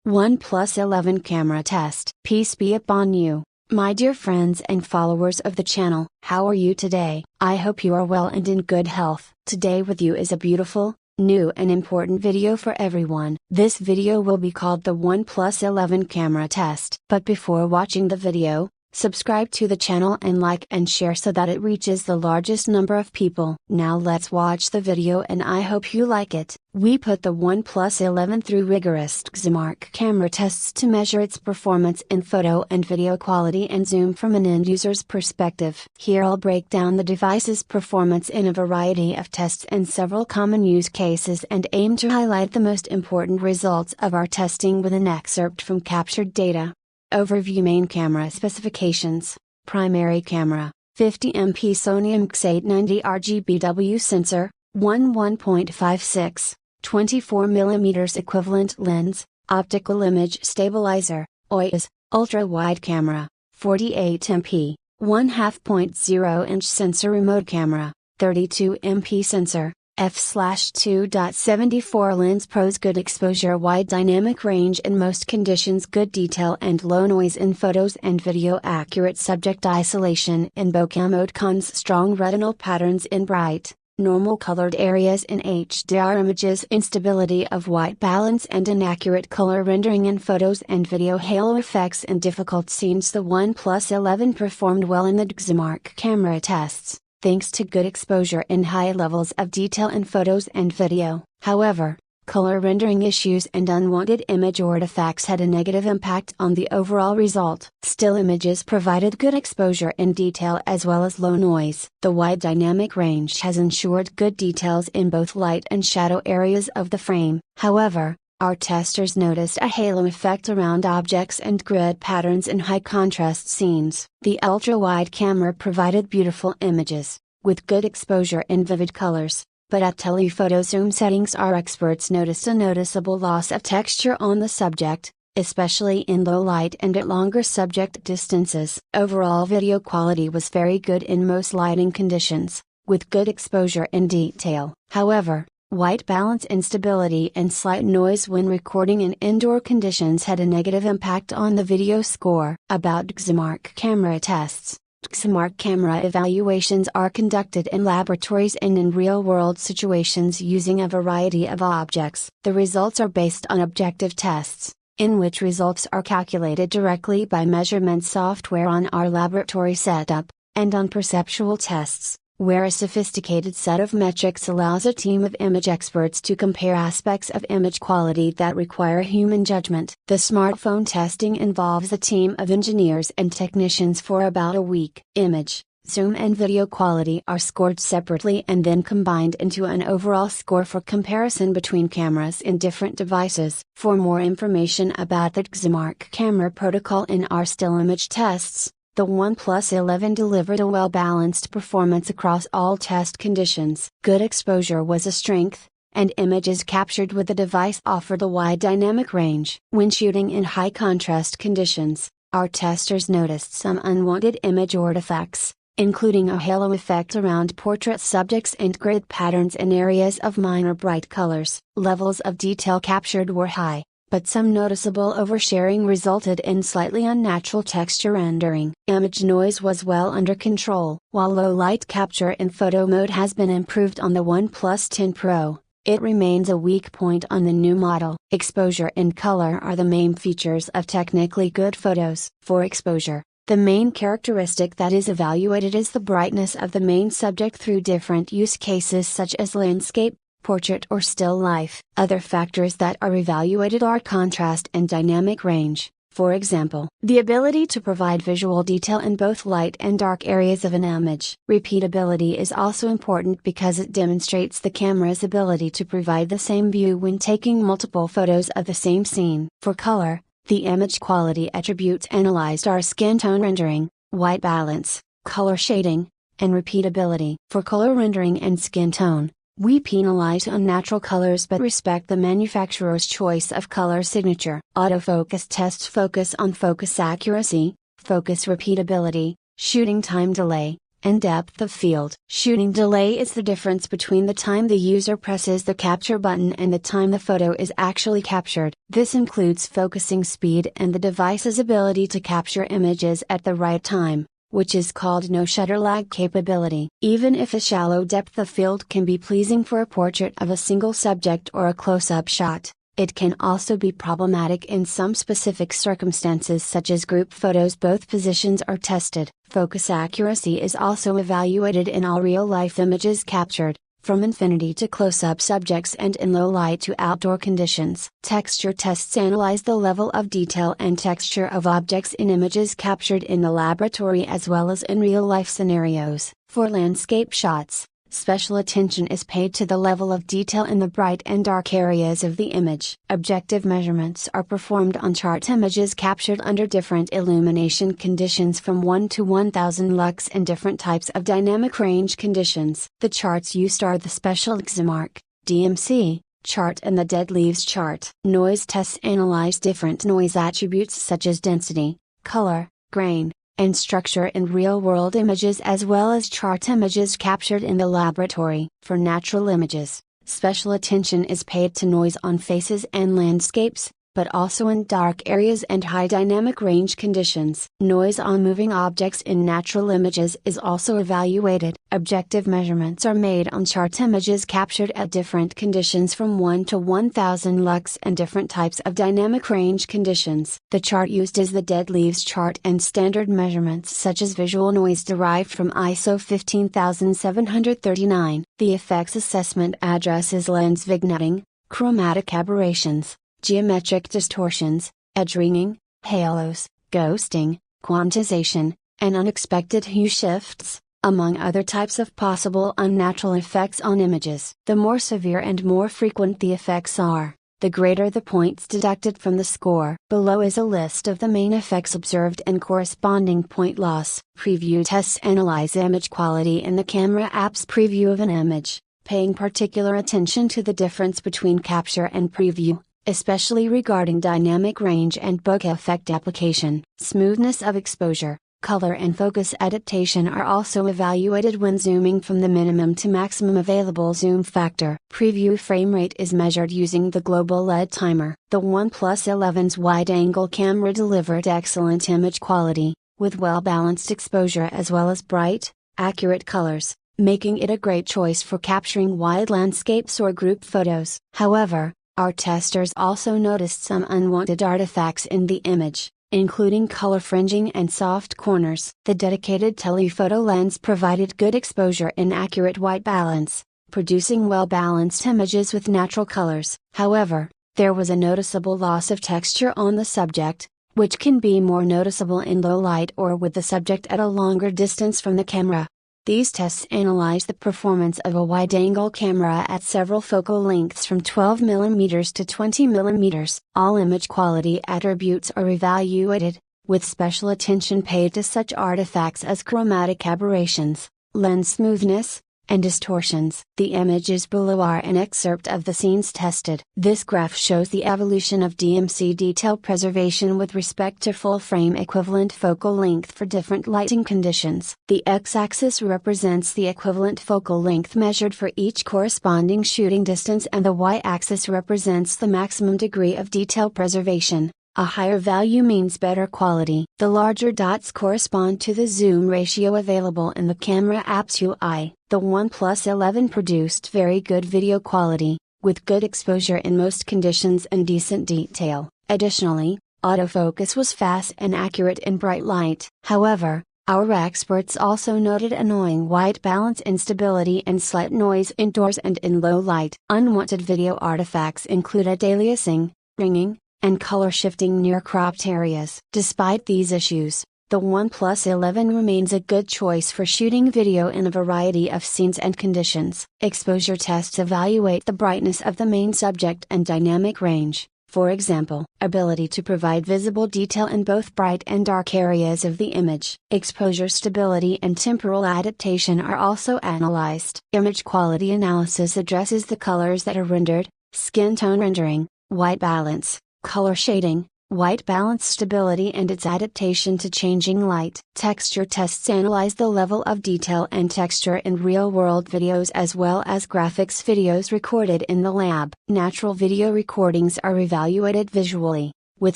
OnePlus 11 camera test. Peace be upon you, my dear friends and followers of the channel. How are you today? I hope you are well and in good health. Today with you is a beautiful, new and important video for everyone. This video will be called the OnePlus 11 camera test. But before watching the video, subscribe to the channel and like and share so that it reaches the largest number of people. Now let's watch the video and I hope you like it. We put the OnePlus 11 through rigorous XMark camera tests to measure its performance in photo and video quality and zoom from an end user's perspective. Here I'll break down the device's performance in a variety of tests and several common use cases and aim to highlight the most important results of our testing with an excerpt from captured data. Overview. Main camera specifications. Primary camera, 50MP Sony IMX890 RGBW sensor, 1.56, 24mm equivalent lens, optical image stabilizer, OIS, ultra-wide camera, 48MP, 1/2.0-inch sensor. Remote camera, 32MP sensor, f/2.74 lens. Pros: good exposure, wide dynamic range in most conditions, good detail and low noise in photos and video, accurate subject isolation in bokeh mode. Cons: strong retinal patterns in bright, normal colored areas in HDR images, instability of white balance and inaccurate color rendering in photos and video, halo effects in difficult scenes. The OnePlus 11 performed well in the XMark camera tests, thanks to good exposure and high levels of detail in photos and video. However, color rendering issues and unwanted image artifacts had a negative impact on the overall result. Still images provided good exposure and detail as well as low noise. The wide dynamic range has ensured good details in both light and shadow areas of the frame. However, our testers noticed a halo effect around objects and grid patterns in high contrast scenes. The ultra-wide camera provided beautiful images, with good exposure and vivid colors, but at telephoto zoom settings our experts noticed a noticeable loss of texture on the subject, especially in low light and at longer subject distances. Overall video quality was very good in most lighting conditions, with good exposure and detail. However, white balance instability and slight noise when recording in indoor conditions had a negative impact on the video score. About XMark camera tests. XMark camera evaluations are conducted in laboratories and in real-world situations using a variety of objects. The results are based on objective tests, in which results are calculated directly by measurement software on our laboratory setup, and on perceptual tests, where a sophisticated set of metrics allows a team of image experts to compare aspects of image quality that require human judgment. The smartphone testing involves a team of engineers and technicians for about a week. Image, zoom and video quality are scored separately and then combined into an overall score for comparison between cameras in different devices. For more information about the XMark camera protocol in our still image tests, the OnePlus 11 delivered a well-balanced performance across all test conditions. Good exposure was a strength, and images captured with the device offered a wide dynamic range. When shooting in high-contrast conditions, our testers noticed some unwanted image artifacts, including a halo effect around portrait subjects and grid patterns in areas of minor bright colors. Levels of detail captured were high, but some noticeable oversharing resulted in slightly unnatural texture rendering. Image noise was well under control. While low light capture in photo mode has been improved on the OnePlus 10 Pro, it remains a weak point on the new model. Exposure and color are the main features of technically good photos. For exposure, the main characteristic that is evaluated is the brightness of the main subject through different use cases such as landscape, portrait or still life. Other factors that are evaluated are contrast and dynamic range. For example, the ability to provide visual detail in both light and dark areas of an image. Repeatability is also important because it demonstrates the camera's ability to provide the same view when taking multiple photos of the same scene. For color, the image quality attributes analyzed are skin tone rendering, white balance, color shading, and repeatability. For color rendering and skin tone, we penalize unnatural colors but respect the manufacturer's choice of color signature. Autofocus tests focus on focus accuracy, focus repeatability, shooting time delay, and depth of field. Shooting delay is the difference between the time the user presses the capture button and the time the photo is actually captured. This includes focusing speed and the device's ability to capture images at the right time, which is called no shutter lag capability. Even if a shallow depth of field can be pleasing for a portrait of a single subject or a close-up shot, it can also be problematic in some specific circumstances such as group photos. Both positions are tested. Focus accuracy is also evaluated in all real-life images captured, from infinity to close-up subjects and in low light to outdoor conditions. Texture tests analyze the level of detail and texture of objects in images captured in the laboratory as well as in real-life scenarios. For landscape shots, special attention is paid to the level of detail in the bright and dark areas of the image. Objective measurements are performed on chart images captured under different illumination conditions from 1 to 1000 lux and different types of dynamic range conditions. The charts used are the Special Excimark (DMC) chart and the Dead Leaves chart. Noise tests analyze different noise attributes such as density, color, grain, and structure in real-world images as well as chart images captured in the laboratory. For natural images, special attention is paid to noise on faces and landscapes, but also in dark areas and high dynamic range conditions. Noise on moving objects in natural images is also evaluated. Objective measurements are made on chart images captured at different conditions from 1 to 1000 lux and different types of dynamic range conditions. The chart used is the Dead Leaves chart, and standard measurements such as visual noise derived from ISO 15739. The effects assessment addresses lens vignetting, chromatic aberrations, geometric distortions, edge ringing, halos, ghosting, quantization, and unexpected hue shifts, among other types of possible unnatural effects on images. The more severe and more frequent the effects are, the greater the points deducted from the score. Below is a list of the main effects observed and corresponding point loss. Preview tests analyze image quality in the camera app's preview of an image, paying particular attention to the difference between capture and preview, especially regarding dynamic range and bokeh effect application. Smoothness of exposure, color and focus adaptation are also evaluated when zooming from the minimum to maximum available zoom factor. Preview frame rate is measured using the global LED timer. The OnePlus 11's wide-angle camera delivered excellent image quality, with well-balanced exposure as well as bright, accurate colors, making it a great choice for capturing wide landscapes or group photos. However, our testers also noticed some unwanted artifacts in the image, including color fringing and soft corners. The dedicated telephoto lens provided good exposure and accurate white balance, producing well-balanced images with natural colors. However, there was a noticeable loss of texture on the subject, which can be more noticeable in low light or with the subject at a longer distance from the camera. These tests analyze the performance of a wide-angle camera at several focal lengths from 12 mm to 20 mm. All image quality attributes are evaluated, with special attention paid to such artifacts as chromatic aberrations, lens smoothness, and distortions. The images below are an excerpt of the scenes tested. This graph shows the evolution of DMC detail preservation with respect to full frame equivalent focal length for different lighting conditions. The x-axis represents the equivalent focal length measured for each corresponding shooting distance, and the y-axis represents the maximum degree of detail preservation. A higher value means better quality. The larger dots correspond to the zoom ratio available in the camera app's UI. The OnePlus 11 produced very good video quality, with good exposure in most conditions and decent detail. Additionally, autofocus was fast and accurate in bright light. However, our experts also noted annoying white balance instability and slight noise indoors and in low light. Unwanted video artifacts include aliasing, ringing, and color shifting near cropped areas. Despite these issues, the OnePlus 11 remains a good choice for shooting video in a variety of scenes and conditions. Exposure tests evaluate the brightness of the main subject and dynamic range, for example, ability to provide visible detail in both bright and dark areas of the image. Exposure stability and temporal adaptation are also analyzed. Image quality analysis addresses the colors that are rendered, skin tone rendering, white balance, color shading, White balance stability and its adaptation to changing light. Texture tests analyze the level of detail and texture in real-world videos as well as graphics videos recorded in the lab. Natural video recordings are evaluated visually, with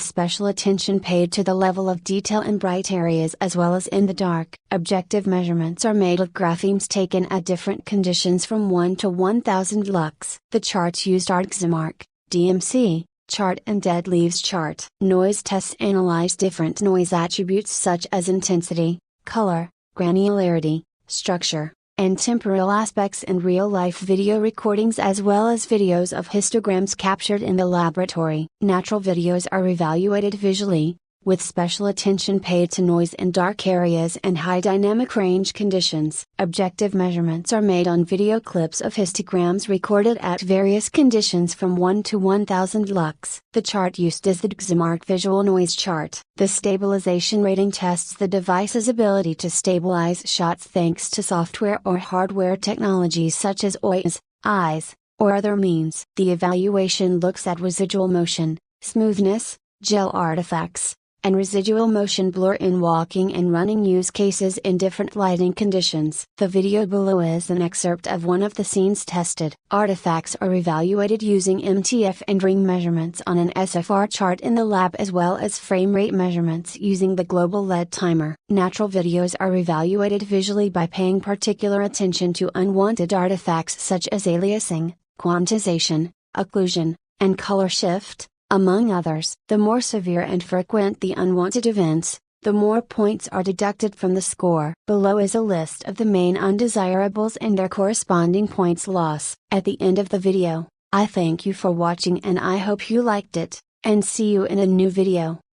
special attention paid to the level of detail in bright areas as well as in the dark. Objective measurements are made of graphemes taken at different conditions from 1 to 1000 lux. The charts used are Xmark, DMC, chart and dead leaves chart. Noise tests analyze different noise attributes such as intensity, color, granularity, structure, and temporal aspects in real-life video recordings as well as videos of histograms captured in the laboratory. Natural videos are evaluated visually, with special attention paid to noise in dark areas and high dynamic range conditions. Objective measurements are made on video clips of histograms recorded at various conditions from 1 to 1000 lux. The chart used is the Xmark Visual Noise Chart. The stabilization rating tests the device's ability to stabilize shots thanks to software or hardware technologies such as OIS, eyes, or other means. The evaluation looks at residual motion, smoothness, gel artifacts, and residual motion blur in walking and running use cases in different lighting conditions. The video below is an excerpt of one of the scenes tested. Artifacts are evaluated using MTF and ring measurements on an SFR chart in the lab as well as frame rate measurements using the global LED timer. Natural videos are evaluated visually by paying particular attention to unwanted artifacts such as aliasing, quantization, occlusion, and color shift, among others. The more severe and frequent the unwanted events, the more points are deducted from the score. Below is a list of the main undesirables and their corresponding points loss. At the end of the video, I thank you for watching and I hope you liked it, and see you in a new video.